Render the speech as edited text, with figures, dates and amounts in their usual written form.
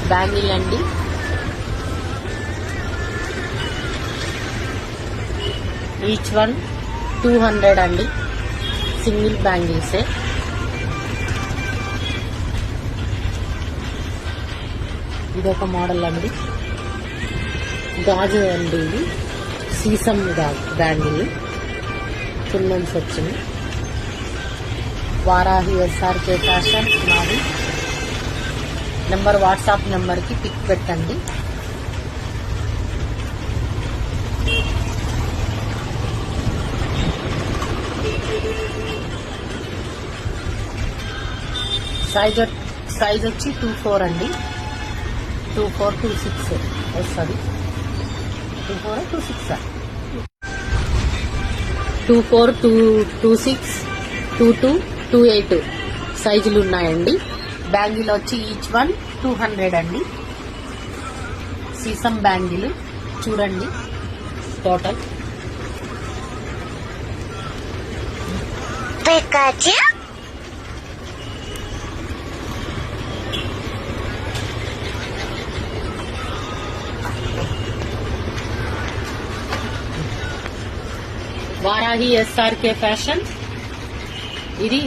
Bangle అండి. Each one 200 అండి. Single బ్యాంగిల్సే. ఇదొక మోడల్ అండి. గాజు అండి. ఇది సీసం బ్యాంగిల్ కుందన్స్ వచ్చింది. వారాహి SRK ఫ్యాషన్ మాది. వాట్సాప్ నెంబర్కి పిక్ పెట్టండి. సైజ్ వచ్చి 24 అండి. 24, 26 వస్తుంది. 24, 26, 24, 26, 22, 28 సైజులు ఉన్నాయండి. బ్యాంగిల్ వచ్చి ఈచ్ వన్ 200 అండి. సీసం బ్యాంగిల్ చూడండి. Total Varahi SRK fashion. ఇది